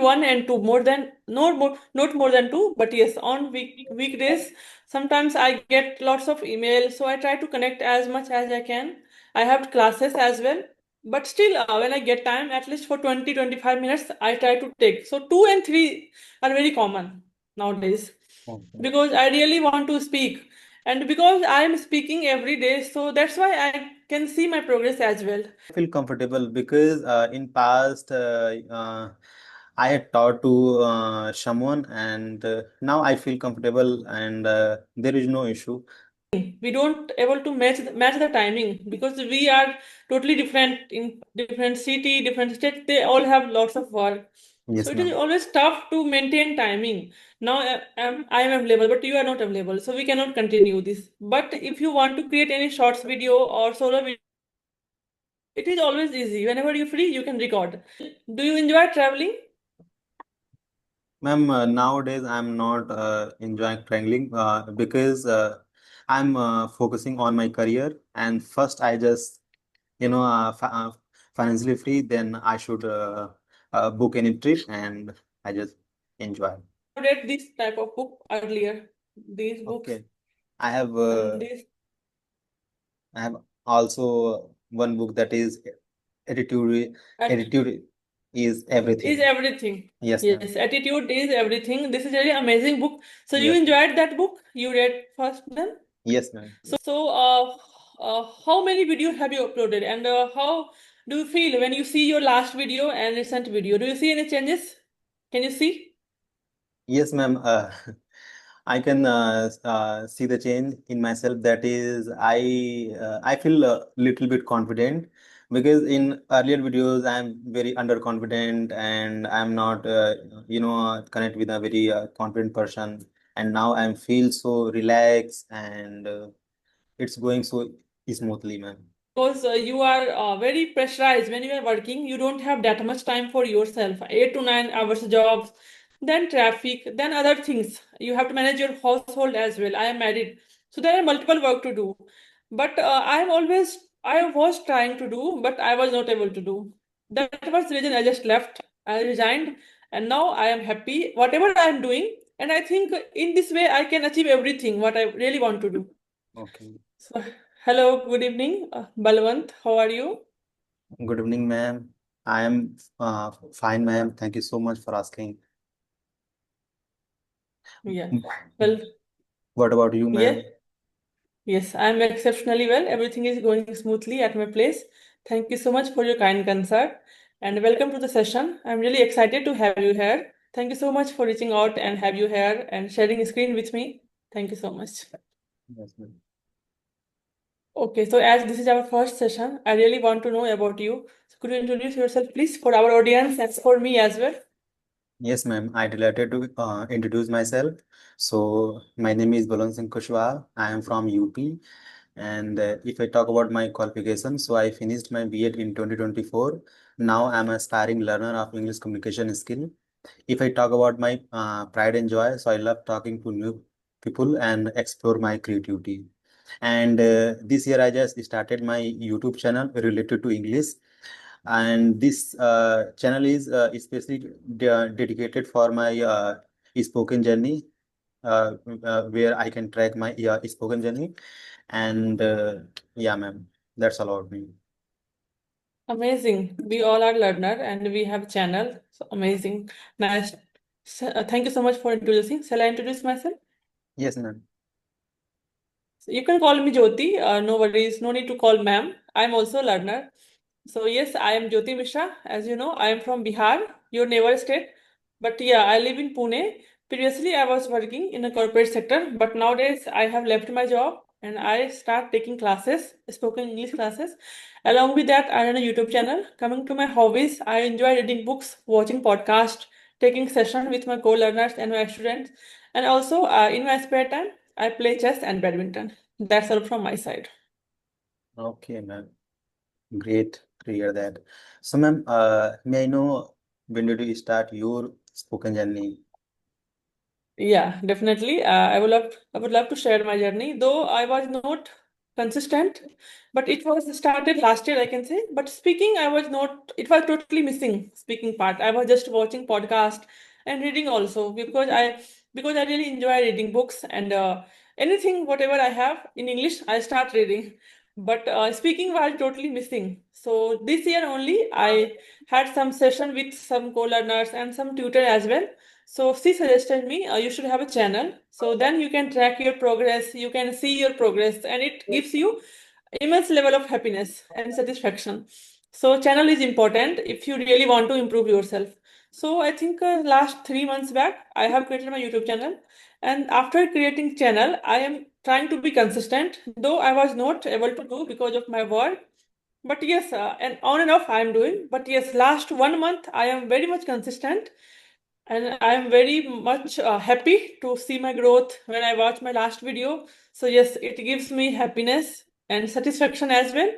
one and two, not more than two, but yes, on weekdays, sometimes I get lots of emails, so I try to connect as much as I can. I have classes as well, but still, when I get time, at least for 20-25 minutes, I try to take. So two and three are very common nowadays Okay. because I really want to speak, and because I am speaking every day, so that's why I can see my progress as well. Feel comfortable because in past I had taught to someone, and now I feel comfortable, and there is no issue. We don't able to match the timing because we are totally different in different city, different state. They all have lots of work, so Yes, it is ma'am. always tough to maintain timing. Now I am available but you are not available, so we cannot continue this. But if you want to create any shorts video or solo video, it is always easy. Whenever you're free, you can record. Do you enjoy traveling? Ma'am, nowadays I'm not enjoying traveling because I'm focusing on my career, and first I just financially free, then I should book any trip, and I just enjoy. I've read this type of book earlier, these books, Okay. I have and this I have also one book that is attitude. Attitude is is everything. everything. Yes, ma'am. Yes, attitude is everything. This is really amazing book. So you Yes, ma'am. enjoyed that book? You read first then? Yes, ma'am. So how many videos have you uploaded, and how do you feel when you see your last video and recent video? Do you see any changes? Can you see? Yes, ma'am. I can see the change in myself. That is, I feel a little bit confident because in earlier videos I'm very underconfident, and I'm not connect with a very confident person. And now I feel so relaxed, and it's going so smoothly, ma'am. Because you are very pressurized when you are working. You don't have that much time for yourself. 8 to 9 hours jobs, then traffic, then other things. You have to manage your household as well. I am married, so there are multiple work to do. But I was trying to do, but I was not able to do. That was the reason I just left. I resigned, and now I am happy whatever I am doing. And I think in this way I can achieve everything what I really want to do. Okay. So, hello, good evening, Balwant. How are you? Good evening, ma'am. I am fine, ma'am. Thank you so much for asking. Yeah. Well, What about you, yeah. ma'am? Yes, I'm exceptionally well. Everything is going smoothly at my place. Thank you so much for your kind concern and welcome to the session. I'm really excited to have you here. Thank you so much for reaching out and have you here and sharing a screen with me. Thank you so much. Yes, ma'am. Okay, so as this is our first session, I really want to know about you. So could you introduce yourself, please, for our audience and for me as well? Yes, ma'am. I delighted to introduce myself. So, my name is Balwant Singh Kushwaha. I am from UP. And if I talk about my qualifications, so I finished my B.Ed in 2024. Now I'm a aspiring learner of English communication skill. If I talk about my pride and joy, so I love talking to new people and explore my creativity. And this year I just started my YouTube channel related to English, and this channel is especially dedicated for my spoken journey, where I can track my spoken journey. And yeah, ma'am, that's all about me. Amazing. We all are learner and we have channel. So amazing. Nice. Thank you so much for introducing. Shall I introduce myself? Yes, ma'am. So you can call me Jyoti. No worries. No need to call ma'am. I'm also a learner. So yes, I am Jyoti Mishra. As you know, I am from Bihar, your neighbor state. But yeah, I live in Pune. Previously, I was working in a corporate sector, but nowadays I have left my job and I start taking classes, spoken English classes. Along with that, I run a YouTube channel. Coming to my hobbies, I enjoy reading books, watching podcasts, taking sessions with my co-learners and my students. And also, in my spare time, I play chess and badminton. That's all from my side. Okay, ma'am. Great to hear that. So, ma'am, may I know when did you start your spoken journey? Yeah, definitely. I would love to share my journey. Though I was not consistent, but it was started last year, I can say. But speaking, I was not, it was totally missing speaking part. I was just watching podcast and reading also because I really enjoy reading books and anything, whatever I have in English, I start reading. But speaking was totally missing. So this year only, I had some session with some co-learners and some tutor as well. So she suggested me you should have a channel. So then you can track your progress, you can see your progress, and it gives you immense level of happiness and satisfaction. So channel is important if you really want to improve yourself. So I think last 3 months back, I have created my YouTube channel, and after creating channel, I am trying to be consistent, though I was not able to do because of my work. But yes, and on and off I am doing. But yes, last 1 month I am very much consistent, and I'm very much happy to see my growth when I watch my last video. So yes, it gives me happiness and satisfaction as well,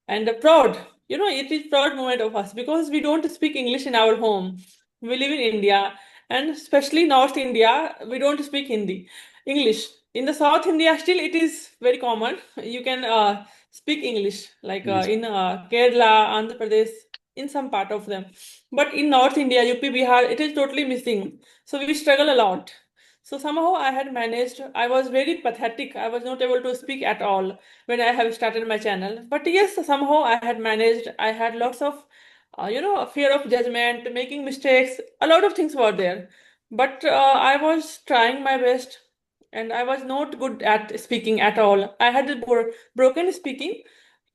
and proud. You know, it is proud moment of us because we don't speak English in our home. We live in India, and especially North India, we don't speak English. In the South India, still it is very common. You can speak English, like Yes. in Kerala, Andhra Pradesh, in some part of them. But in North India, UP, Bihar, it is totally missing. So we struggle a lot. So somehow I had managed. I was very pathetic. I was not able to speak at all when I have started my channel. But yes, somehow I had managed. I had lots of, fear of judgment, making mistakes. A lot of things were there. But I was trying my best, and I was not good at speaking at all. I had a broken speaking.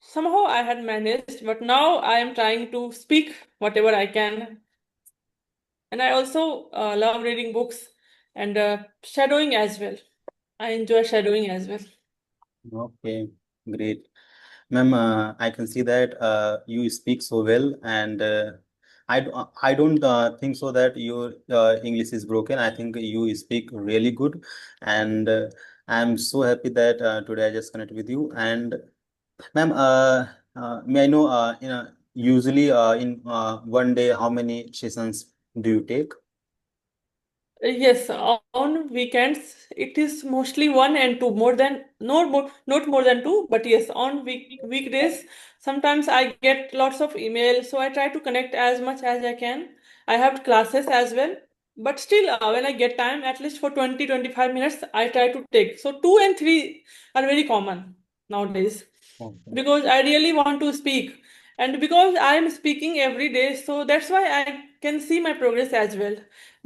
Somehow I had managed, but now I am trying to speak whatever I can. And I also love reading books and shadowing as well. I enjoy shadowing as well. Okay, great. Ma'am, I can see that you speak so well, and I don't think so that your English is broken. I think you speak really good, and I'm so happy that today I just connected with you. And ma'am, may I know, usually in one day, how many sessions do you take? Yes, on weekends it is mostly one and two, more than not more than two, but yes, on weekdays sometimes I get lots of emails, so I try to connect as much as I can. I have classes as well, but still when I get time, at least for 20-25 minutes, I try to take. So 2 and 3 are very common nowadays Okay. because I really want to speak, and because I am speaking every day, so that's why I can see my progress as well.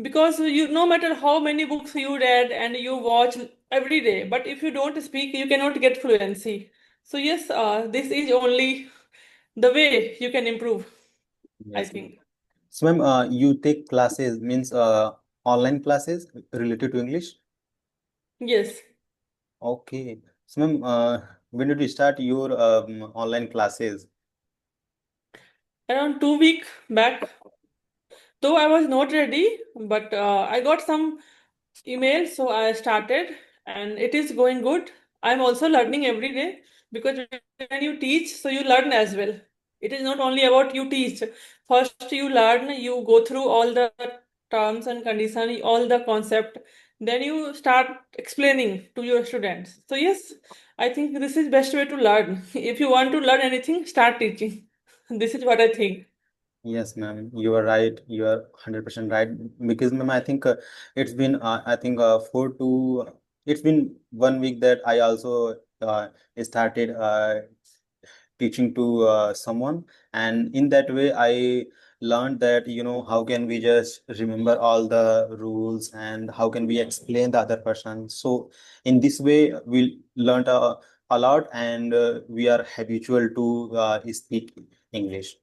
Because you, no matter how many books you read and you watch every day, but if you don't speak, you cannot get fluency. So yes, this is only the way you can improve, I Yes, ma'am. think. So, ma'am, you take classes means online classes related to English. Yes, Okay. So, ma'am, when did you start your online classes? around 2 week back, though I was not ready, but I got some email, so I started, and it is going good. I'm also learning every day because when you teach, so you learn as well. It is not only about you teach. First you learn, you go through all the terms and conditions, all the concept. Then you start explaining to your students. So yes, I think this is best way to learn. If you want to learn anything, start teaching. This is what I think. Yes, ma'am, you are right. You are 100% right. Because, ma'am, I think it's been, I think, it's been 1 week that I also started teaching to someone, and in that way I learned that, how can we just remember all the rules and how can we explain the other person. So in this way we learned a lot, and we are habitual to speak English.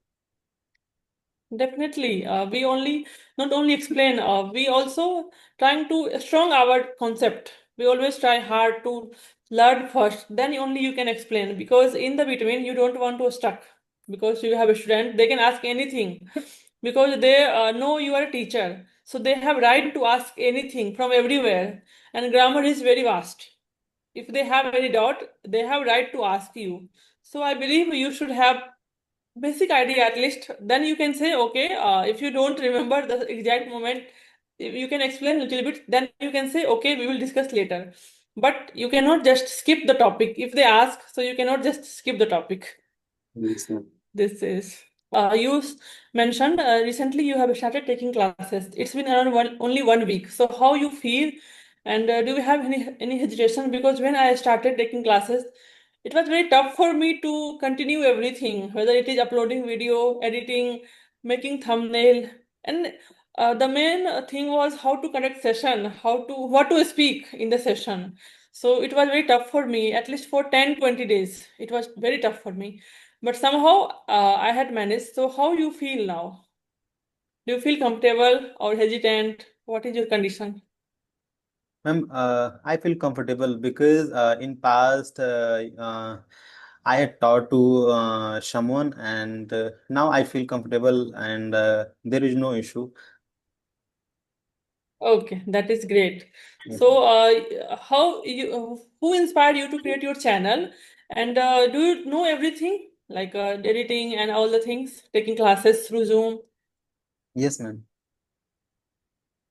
Definitely. We only not only explain, we also trying to strong our concept. We always try hard to learn first, then only you can explain. Because in the between, you don't want to stuck. Because you have a student, they can ask anything. Because they know you are a teacher, so they have right to ask anything from everywhere. And grammar is very vast. If they have any doubt, they have right to ask you. So I believe you should have basic idea at least. Then you can say, okay, if you don't remember the exact moment, if you can explain a little bit, then you can say, okay, we will discuss later. but you cannot just skip the topic. If they ask, so you cannot just skip the topic. Yes, ma'am. This is mentioned recently you have started taking classes. It's been around only 1 week. So how you feel, and do you have any hesitation? Because when I started taking classes, it was very tough for me to continue everything, whether it is uploading video, editing, making thumbnail, and the main thing was how to conduct session, how to what to speak in the session. So it was very tough for me, at least for 10-20 days. It was very tough for me. But somehow I had managed. So how you feel now? Do you feel comfortable or hesitant? What is your condition? Ma'am, I feel comfortable because in past I had taught to someone, and now I feel comfortable, and there is no issue. Okay, that is great. Yes, So who inspired you to create your channel? And do you know everything like editing and all the things, taking classes through Zoom? yes, ma'am.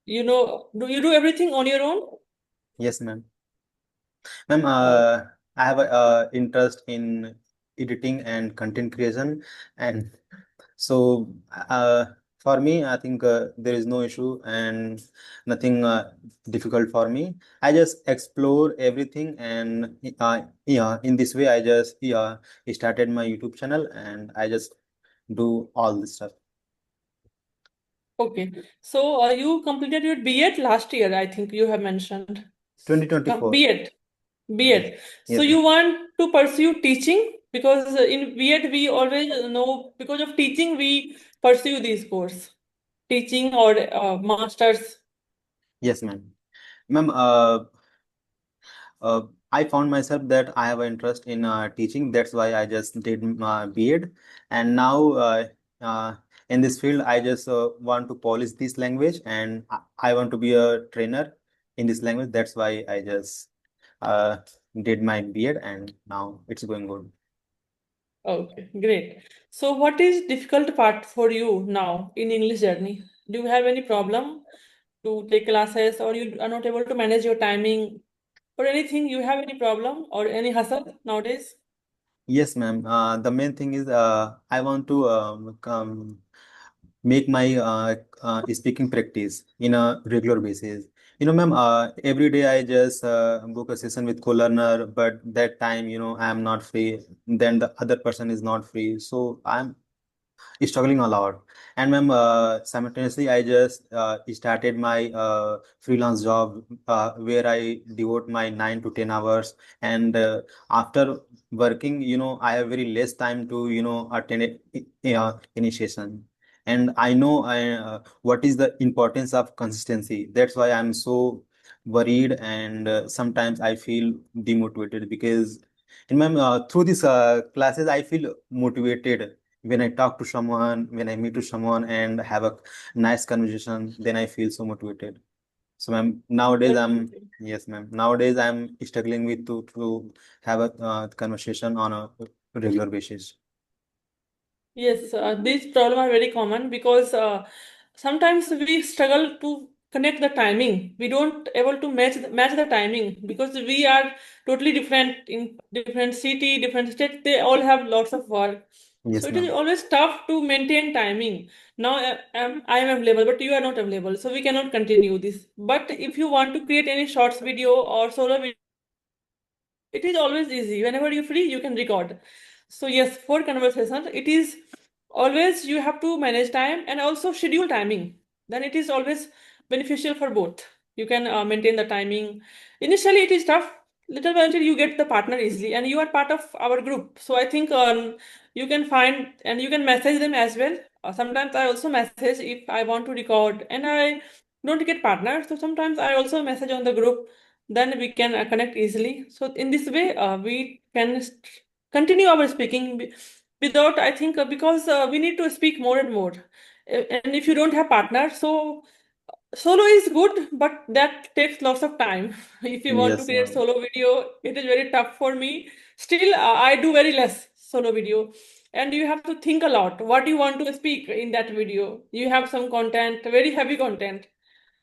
You know, do you do everything on your own? Yes, ma'am. Ma'am, Oh, I have a interest in editing and content creation, and so for me, I think there is no issue and nothing difficult for me. I just explore everything, and yeah, in this way, I just started my YouTube channel, and I just do all this stuff. okay. So you completed your B.Ed last year, I think you have mentioned. 2024. B.Ed. Yes, B.Ed. So yes, you ma'am. want to pursue teaching because in B.Ed we always know because of teaching we pursue these course, teaching or masters. Yes, ma'am. Ma'am, uh, I found myself that I have an interest in teaching. That's why I just did my B.Ed. And now in this field, I just want to polish this language, and I want to be a trainer in this language. That's why I just uh, did my B.Ed, and now it's going good. Okay, great. So what is difficult part for you now in English journey? Do you have any problem to take classes or you are not able to manage your timing or anything? You have any problem or any hustle nowadays? Yes, ma'am. The main thing is I want to make my speaking practice in a regular basis. Ma'am, every day I just book a session with co-learner, but that time, I am not free. Then the other person is not free. So I'm struggling a lot. And ma'am, simultaneously, I just started my freelance job where I devote my 9 to 10 hours. And after working, I have very less time to, attend any session. And I know what is the importance of consistency. That's why I'm so worried, and sometimes I feel demotivated because through these classes, I feel motivated when I talk to someone, when I meet to someone and have a nice conversation, then I feel so motivated. So, ma'am, nowadays Okay. yes, ma'am. Nowadays I'm struggling with to have a conversation on a regular basis. Yes, these problems are very common because sometimes we struggle to connect the timing. We don't able to match the timing because we are totally different in different city, different state. They all have lots of work, so Yes, it is ma'am. always tough to maintain timing. Now I am available, but you are not available, so we cannot continue this. But if you want to create any shorts video or solo video, it is always easy. Whenever you're free, you can record. So yes, for conversation, it is always you have to manage time and also schedule timing. Then it is always beneficial for both. You can maintain the timing. Initially, it is tough. Little by little, you get the partner easily, and you are part of our group. So I think you can find and you can message them as well. Sometimes I also message if I want to record, and I don't get partner. So sometimes I also message on the group, then we can connect easily. So in this way, we can continue our speaking without, I think, because we need to speak more and more. And if you don't have partner, so solo is good, but that takes lots of time. If you want to Yes, create ma'am. solo video, it is very tough for me. Still, I do very less solo video. And you have to think a lot. What you want to speak in that video? You have some content, very heavy content.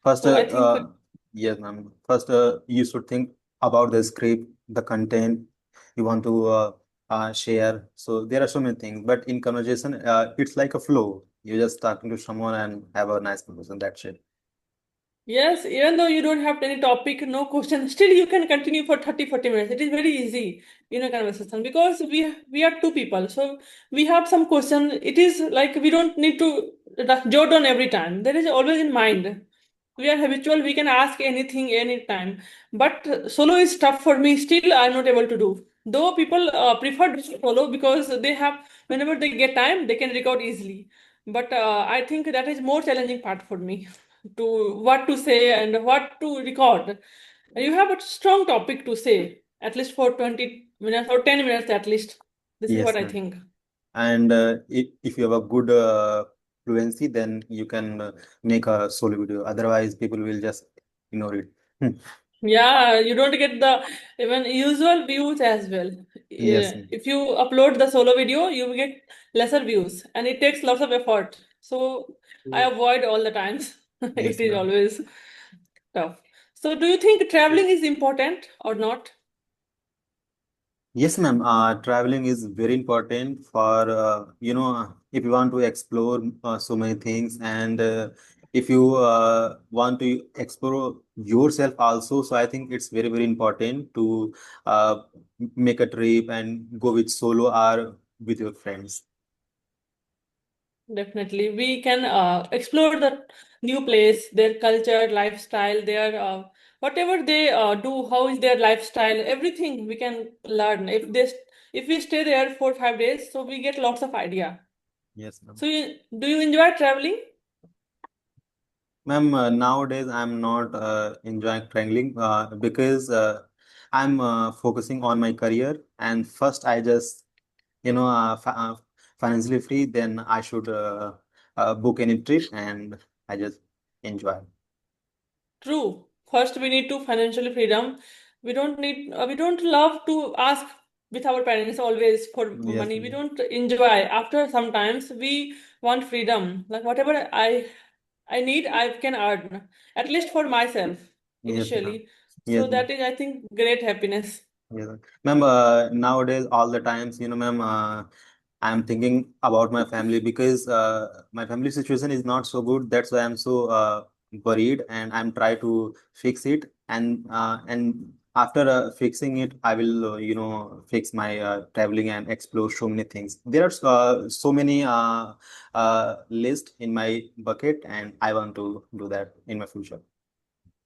First, So I think yes, ma'am. First, you should think. about the script, the content you want to share. So there are so many things, but in conversation, it's like a flow. You're just talking to someone and have a nice conversation. That's it. Yes, even though you don't have any topic, no question, still you can continue for 30, 40 minutes. It is very easy in a conversation because we are two people. So we have some question. It is like we don't need to jot on every time. There is always in mind. We are habitual, we can ask anything anytime. But solo is tough for me. Still, I'm not able to do. Though people prefer doing solo because they have, whenever they get time, they can record easily. But I think that is more challenging part for me to what to say and what to record. You have a strong topic to say, at least for 20 minutes or 10 minutes at least. This is what Yes, I ma'am. think. And if you have a good fluency, then you can make a solo video. Otherwise, people will just ignore it. Yeah, you don't get the even usual views as well. Yes, ma'am. If you upload the solo video, you will get lesser views and it takes lots of effort. So I avoid all the times. It Yes, is ma'am. always tough. So do you think traveling is important or not? Yes, ma'am. Traveling is very important for if you want to explore so many things, and if you want to explore yourself also. So I think it's very, very important to uh, make a trip and go with solo or with your friends. Definitely. We can explore the new place, their culture, lifestyle, their whatever they do, how is their lifestyle, everything we can learn. If we stay there for 5 days, so we get lots of idea. Yes, ma'am. So do you enjoy traveling? Ma'am, nowadays I'm not enjoying traveling because I'm focusing on my career, and first I just financially free, then I should book any trip and I just enjoy. True. First, we need to financially freedom. We don't love to ask with our parents always for Yes, money. We ma'am. don't enjoy. After sometimes we want freedom. Like whatever I need, I can earn. At least for myself Yes, ma'am. initially. So Yes, ma'am. that is, I think, great happiness. Yes, ma'am. Ma'am, nowadays all the times, ma'am, I'm thinking about my family because my family situation is not so good. That's why I'm so worried, and I'm trying to fix it. And after fixing it, I will fix my traveling and explore so many things. There are so many list in my bucket, and I want to do that in my future.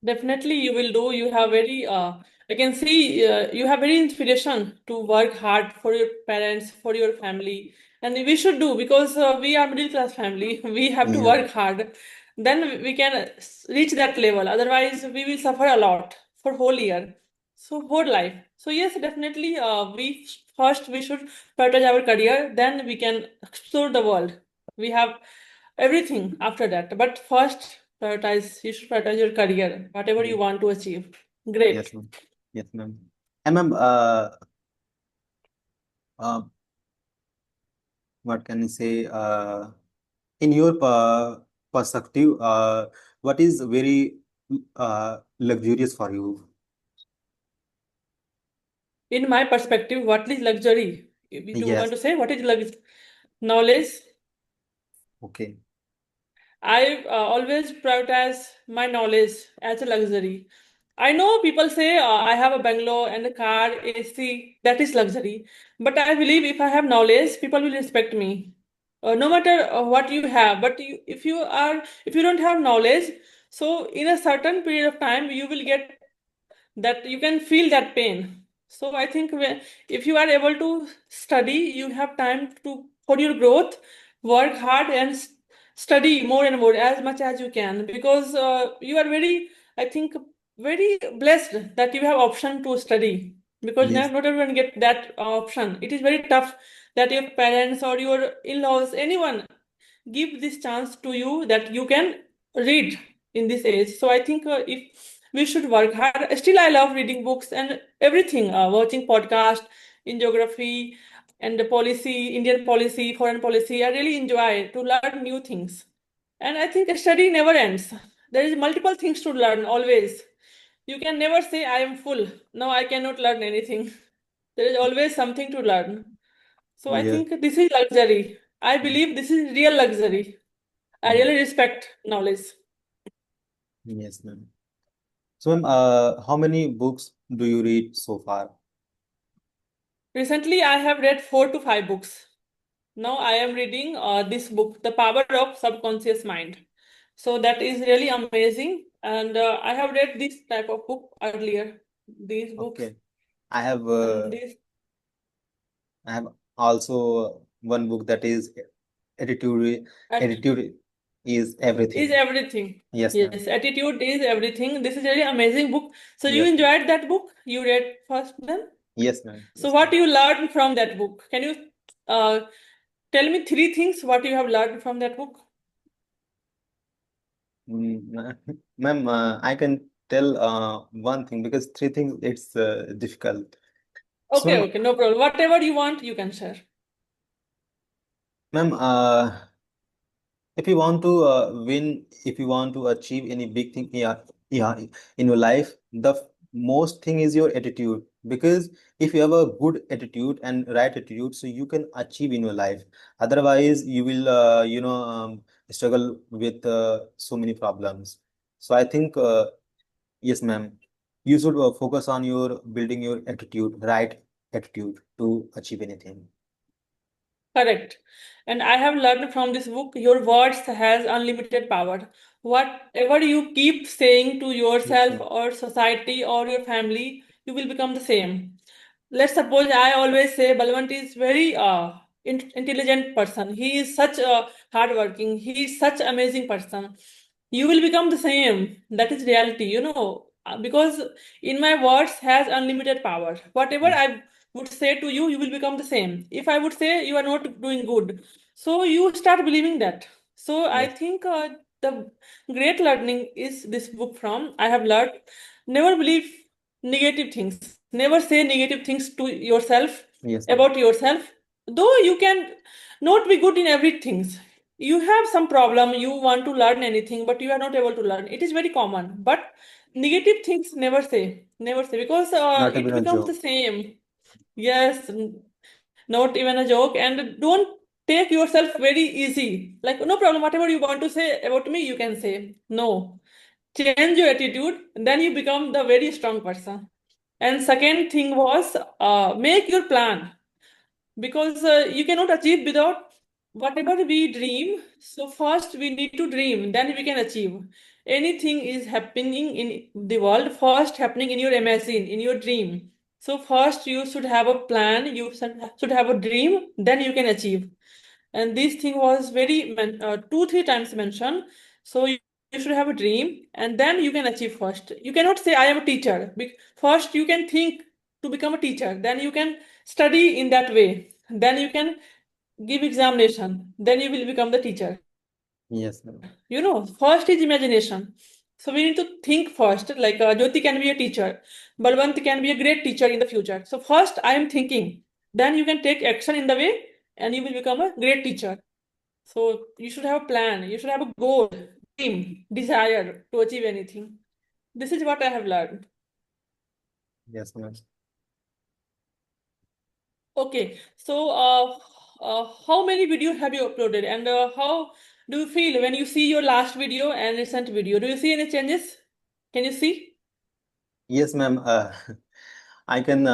Definitely, you will do. You have very, I can see you have very inspiration to work hard for your parents, for your family, and we should do because we are middle class family. We have to Yes, work hard. Then we can reach that level. Otherwise, we will suffer a lot for whole year, so whole life. So yes, definitely, we should prioritize our career. Then we can explore the world. We have everything after that. But first, you should prioritize your career, whatever you yes, want to achieve. Great. yes, ma'am. Yes, ma'am. And ma'am, uh, what can I say? In your perspective, what is very luxurious for you? In my perspective, what is luxury? Do you want Yes. to say what is knowledge? Okay. I always prioritize my knowledge as a luxury. I know people say I have a bungalow and a car, AC, that is luxury. But I believe if I have knowledge, people will respect me. No matter what you have, but if you don't have knowledge, so in a certain period of time, you will get that you can feel that pain. So I think if you are able to study, you have time to for your growth, work hard and study more and more as much as you can because you are very, I think, very blessed that you have option to study because Yes. not everyone get that option. It is very tough that your parents or your in-laws, anyone give this chance to you that you can read in this age. So I think if we should work hard. Still, I love reading books and everything, watching podcast in geography and the policy, Indian policy, foreign policy. I really enjoy to learn new things. And I think study never ends. There is multiple things to learn always. You can never say, I am full. No, I cannot learn anything. There is always something to learn. So I Yes, think this is luxury. I believe this is real luxury. I mm, really respect knowledge. yes, ma'am. So, ma'am, how many books do you read so far? Recently, I have read 4 to 5 books. Now I am reading this book, The Power of Subconscious Mind. So that is really amazing. And I have read this type of book earlier, these books. Okay, I have And this I have also one book that is Attitude. at, Attitude is is everything. everything. Yes, ma'am. Yes, attitude is everything. This is really amazing book. So you Yes, ma'am. enjoyed that book? You read first then? Yes, ma'am. So Yes, what ma'am. you learned from that book? Can you uh, tell me 3 things what you have learned from that book? Ma'am, I can tell one thing because three things it's difficult. So, Okay, okay, no problem. Whatever you want, you can share. ma'am, if you want to win, if you want to achieve any big thing, yeah, in your life, the most thing is your attitude. Because if you have a good attitude and right attitude, so you can achieve in your life. Otherwise, you will, struggle with so many problems. So I think, yes, ma'am, you should focus on your building your attitude, right attitude to achieve anything. Correct. And I have learned from this book, your words has unlimited power. Whatever you keep saying to Yes, yourself ma'am. or society or your family, you will become the same. Let's suppose I always say Balwant is very intelligent person. He is such a hardworking. He is such amazing person. You will become the same. That is reality, because in my words has unlimited power. Whatever Yes, I would say to you, you will become the same. If I would say you are not doing good, so you start believing that. So I yes, think the great learning is this book from I have learned. Never believe negative things. Never say negative things to yourself yes, ma'am. about yourself. Though you can not be good in everything. You have some problem, you want to learn anything, but you are not able to learn. It is very common. But negative things never say, because Not it even a becomes the joke. same. Yes, not even a joke. And don't take yourself very easy. Like, no problem, whatever you want to say about me, you can say. No. Change your attitude, then you become the very strong person. And second thing was make your plan, because you cannot achieve without whatever we dream. So first we need to dream, then we can achieve. Anything is happening in the world first happening in your imagine, in your dream. So first you should have a plan, you should have a dream, then you can achieve. And this thing was very 2 3 times mentioned. So you should have a dream and then you can achieve. First you cannot say I am a teacher. First you can think to become a teacher, then you can study in that way, then you can give examination, then you will become the teacher. Yes, ma'am. First is imagination. So we need to think first, like Jyoti can be a teacher, Balwant can be a great teacher in the future. So first I am thinking, then you can take action in the way and you will become a great teacher. So you should have a plan, you should have a goal, dream, desire to achieve anything. This is what I have learned. Yes, ma'am. Okay, so how many videos have you uploaded, and how do you feel when you see your last video and recent video? Do you see any changes? Can you see? Yes, ma'am. I can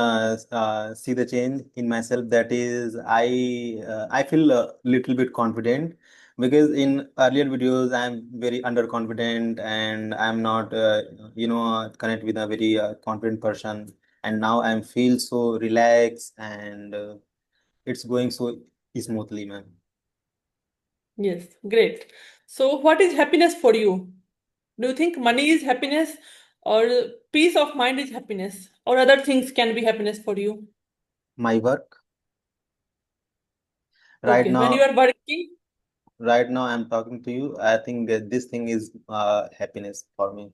see the change in myself. That is, I feel a little bit confident because in earlier videos I'm very underconfident and I'm not, connect with a very confident person. And now I'm feel so relaxed and it's going so smoothly, ma'am. Yes, great. So what is happiness for you? Do you think money is happiness, or peace of mind is happiness, or other things can be happiness for you? My work right Okay, when you now, are working, right now I'm talking to you. I think that this thing is happiness for me.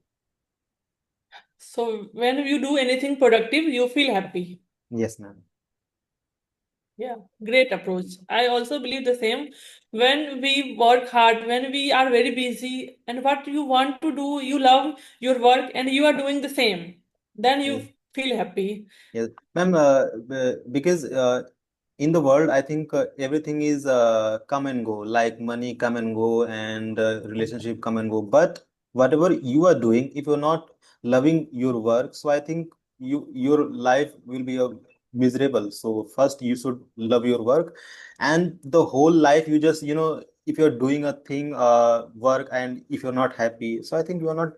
so when you do anything productive, you feel happy. Yes, ma'am. Yeah, great approach. I also believe the same. When we work hard, when we are very busy, and what you want to do, you love your work and you are doing the same, then you Yes. feel happy. Yes, ma'am, because in the world, I think everything is come and go, like money come and go and relationship come and go. But whatever you are doing, if you're not loving your work, so I think your life will be miserable. So first you should love your work, and the whole life you just, if you're doing a thing, work, and if you're not happy, so I think you are not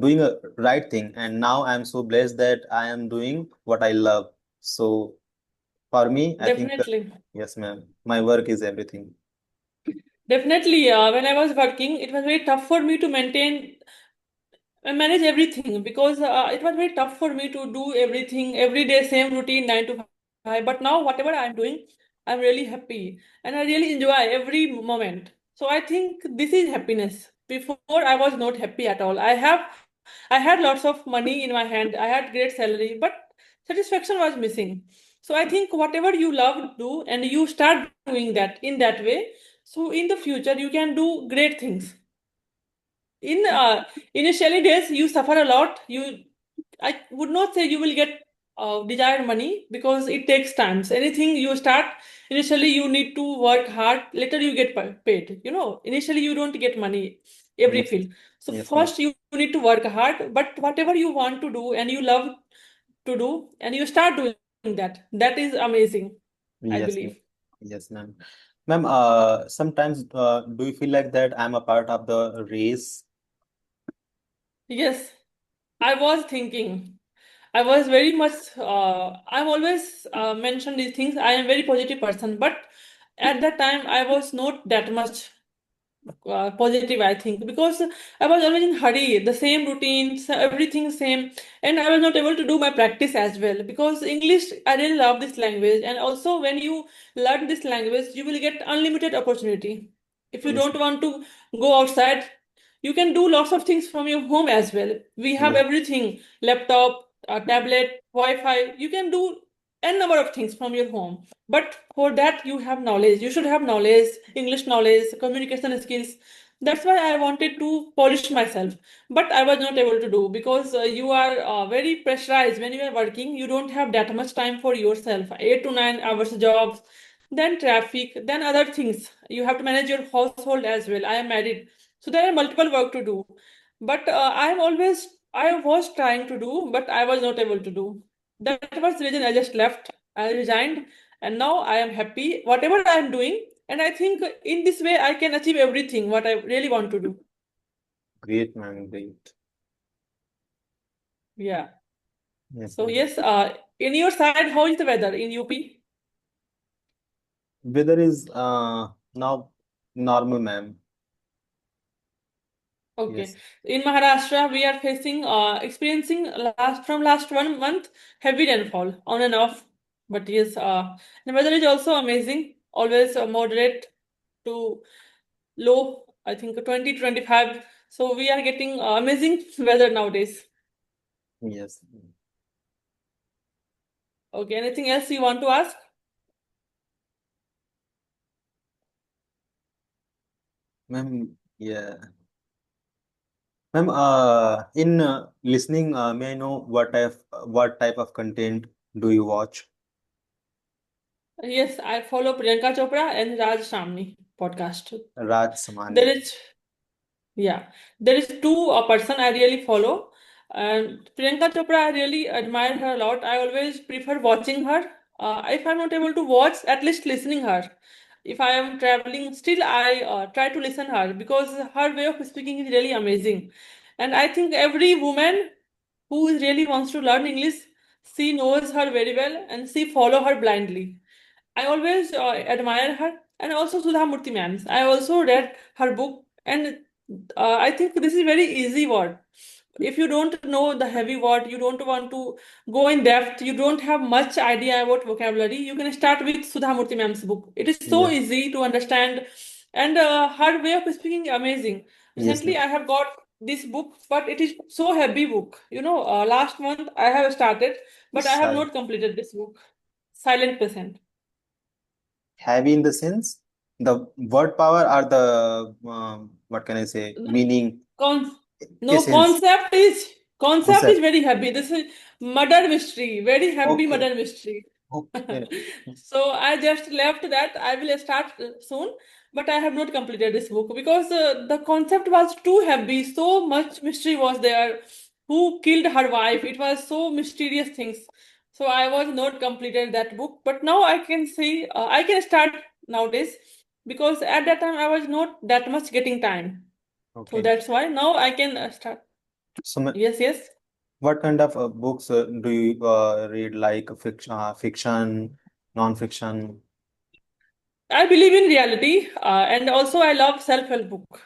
doing a right thing. And now I'm so blessed that I am doing what I love. So for me, I think, Definitely. yes, ma'am, my work is everything. Definitely, when I was working, it was very tough for me to maintain and manage everything because it was very tough for me to do everything every day, same routine, 9 to 5. But now, whatever I'm doing, I'm really happy and I really enjoy every moment. So I think this is happiness. Before, I was not happy at all. I had lots of money in my hand, I had great salary, but satisfaction was missing. So I think whatever you love do and you start doing that in that way, so in the future you can do great things. In initially days you suffer a lot. I would not say you will get desired money because it takes times. Anything you start, initially you need to work hard, later you get paid. Initially you don't get money every Yes, field. So yes, ma'am. first you need to work hard, but whatever you want to do and you love to do and you start doing that, that is amazing, I Yes, ma'am. believe. Yes, ma'am. Ma'am, sometimes do you feel like that I'm a part of the race? Yes, I was thinking. I was very much, I've always mentioned these things. I am very positive person, but at that time I was not that much positive, I think, because I was always in hurry, the same routines, everything same, and I was not able to do my practice as well because English, I really love this language, and also when you learn this language, you will get unlimited opportunity. If you Yes, don't want to go outside, you can do lots of things from your home as well. We have yes, everything, laptop, tablet, Wi-Fi. You can do n number of things from your home. But for that, you have knowledge. You should have knowledge, English knowledge, communication skills. That's why I wanted to polish myself. But I was not able to do because you are very pressurized when you are working. You don't have that much time for yourself. 8 to 9 hours jobs, then traffic, then other things. You have to manage your household as well. I am married. So there are multiple work to do. But I was trying to do, but I was not able to do. That was the reason I just left. I resigned, and now I am happy, whatever I am doing. And I think in this way, I can achieve everything what I really want to do. great, ma'am, great. Yeah. Yes, So, ma'am. yes, in your side, how is the weather in UP? Weather is now normal, ma'am. Okay. Yes, In Maharashtra, we are experiencing from last 1 month heavy rainfall on and off. But yes, the weather is also amazing. Always moderate to low. I think 20 to 25. So we are getting amazing weather nowadays. yes, Okay. Anything else you want to ask? ma'am. Yeah. Ma'am, in listening, may I know what type of content do you watch? Yes, I follow Priyanka Chopra and Raj Shamni podcast. Raj There Samani. is Yeah, there is two person I really follow, and Priyanka Chopra, I really admire her a lot. I always prefer watching her. If I'm not able to watch, at least listening her. If I am traveling, still I try to listen her because her way of speaking is really amazing. And I think every woman who is really wants to learn English, she knows her very well and she follow her blindly. I always admire her, and also Sudha Murthy ma'am. I also read her book, and I think this is very easy word. If you don't know the heavy word, you don't want to go in depth, you don't have much idea about vocabulary, you can start with Sudha Murthy ma'am's book. It is so Yes, easy to understand, and her way of speaking amazing. yes, Recently, ma'am. I have got this book, but it is so heavy book. Last month I have started, but I have Sorry. not completed this book. Silent Patient. Heavy in the sense, the word power or the what can I say, meaning, Con no, essence. concept is Concept. very heavy. This is murder mystery, very heavy Okay. murder mystery. Okay. So I just left that. I will start soon, but I have not completed this book because the concept was too heavy. So much mystery was there. Who killed her wife? It was so mysterious things. So I was not completed that book. But now I can see I can start nowadays because at that time I was not that much getting time. So Okay. that's why now I can start. So, Yes, yes. what kind of books do you read, like fiction, non-fiction? I believe in reality, and also I love self-help book.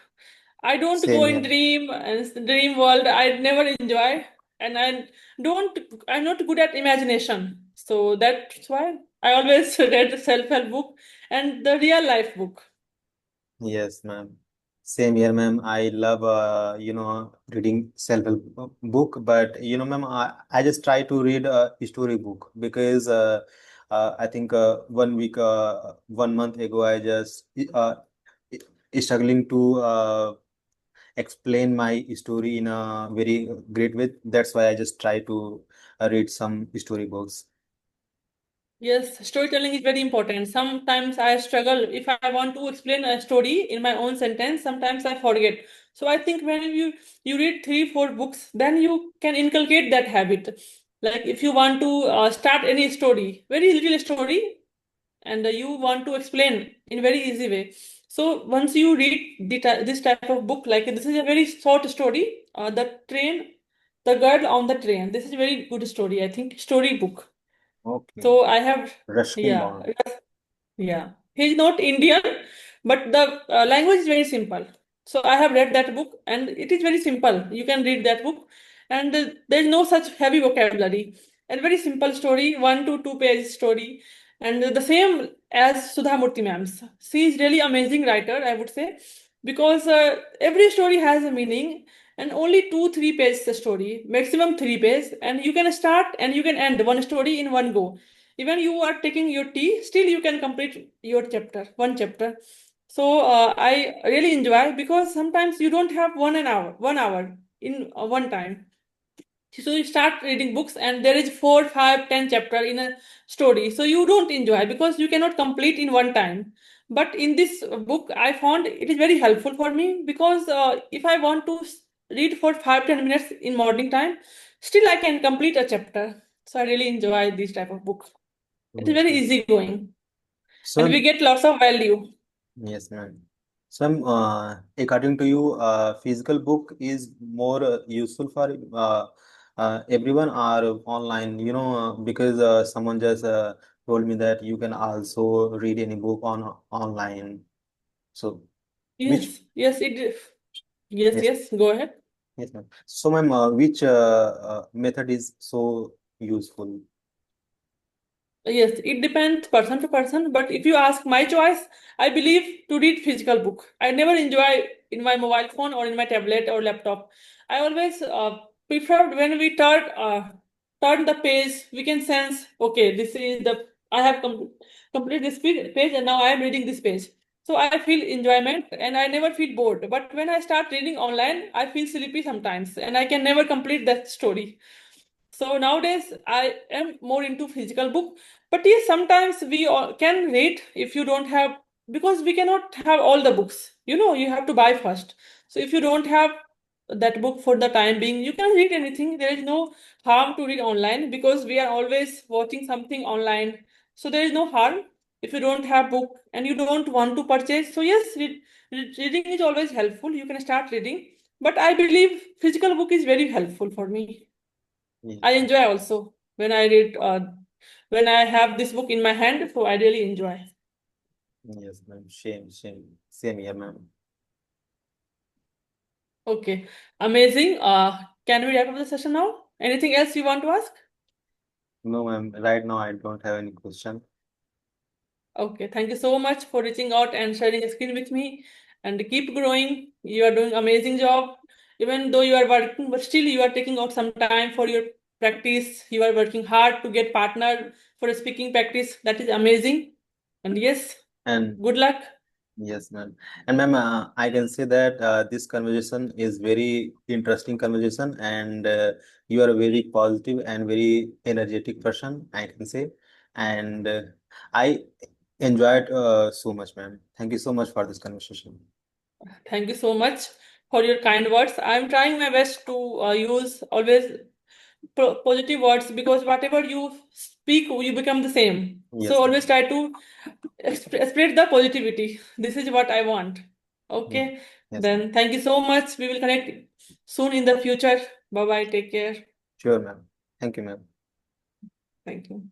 I don't go Same in here. dream and dream world. I never enjoy, and don't. I'm not good at imagination, so that's why I always read self-help book and the real life book. Yes, ma'am. Same here, ma'am. I love, reading self-help book, but ma'am, I just try to read a story book because I think 1 week, 1 month ago, I just struggling to explain my story in a very great way. That's why I just try to read some story books. Yes, storytelling is very important. Sometimes I struggle if I want to explain a story in my own sentence, sometimes I forget. So I think when you read three, four books, then you can inculcate that habit. Like if you want to start any story, very little story, and you want to explain in very easy way. So once you read this type of book, like this is a very short story, the girl on the train. This is a very good story, I think, story book. Okay. So I have, Ruskin yeah, Bond. yeah. He's not Indian, but the language is very simple. So I have read that book, and it is very simple. You can read that book, and there is no such heavy vocabulary. And very simple story, 1 to 2 page story, and the same as Sudha Murthy ma'am's. She is really amazing writer, I would say, because every story has a meaning, and only 2 3 pages the story, maximum 3 pages, and you can start and you can end one story in one go. Even you are taking your tea, still you can complete your chapter, one chapter. So I really enjoy because sometimes you don't have 1 hour in one time. So you start reading books and there is 4 5 10 chapter in a story, so you don't enjoy because you cannot complete in one time. But in this book I found it is very helpful for me because if I want to read for 5 10 minutes in morning time, still I can complete a chapter. So I really enjoy this type of book. It is Yes, very ma'am. easy going, and we So, get lots of value. yes, ma'am. So, according to you, physical book is more useful for everyone or online? Because someone just told me that you can also read any book on online. So, which, Yes, yes, yes, yes, yes, go ahead. yes, ma'am. So, ma'am, which method is so useful? Yes, it depends person to person, but if you ask my choice, I believe to read physical book. I never enjoy in my mobile phone or in my tablet or laptop. I always prefer when we turn the page, we can sense, okay, this is the I have completed this page and now I am reading this page. So I feel enjoyment and I never feel bored. But when I start reading online, I feel sleepy sometimes and I can never complete that story. So nowadays I am more into physical book, but yes, sometimes we all can read if you don't have, because we cannot have all the books. You have to buy first. So if you don't have that book for the time being, you can read anything. There is no harm to read online because we are always watching something online. So there is no harm if you don't have book and you don't want to purchase. So yes, reading is always helpful. You can start reading, but I believe physical book is very helpful for me. I Yes, enjoy also when I read when I have this book in my hand, so I really enjoy. yes, ma'am. Same here, ma'am. Okay, amazing. Can we wrap up the session now? Anything else you want to ask? No, ma'am. Right now, I don't have any question. Okay, thank you so much for reaching out and sharing a screen with me. And keep growing. You are doing amazing job. Even though you are working, but still you are taking out some time for your practice. You are working hard to get partner for a speaking practice. That is amazing. And yes. And Good luck. yes, ma'am. And ma'am, I can say that this conversation is very interesting conversation, and you are a very positive and very energetic person, I can say. And I enjoyed so much, ma'am. Thank you so much for this conversation. Thank you so much for your kind words. I'm trying my best to use always positive words, because whatever you speak, you become the same. So Yes, always ma'am. try to spread the positivity. This is what I want. Mm. Okay. Yes, ma'am. Then thank you so much. We will connect soon in the future. Bye bye. Take care. Sure, ma'am. Thank you, ma'am. Thank you.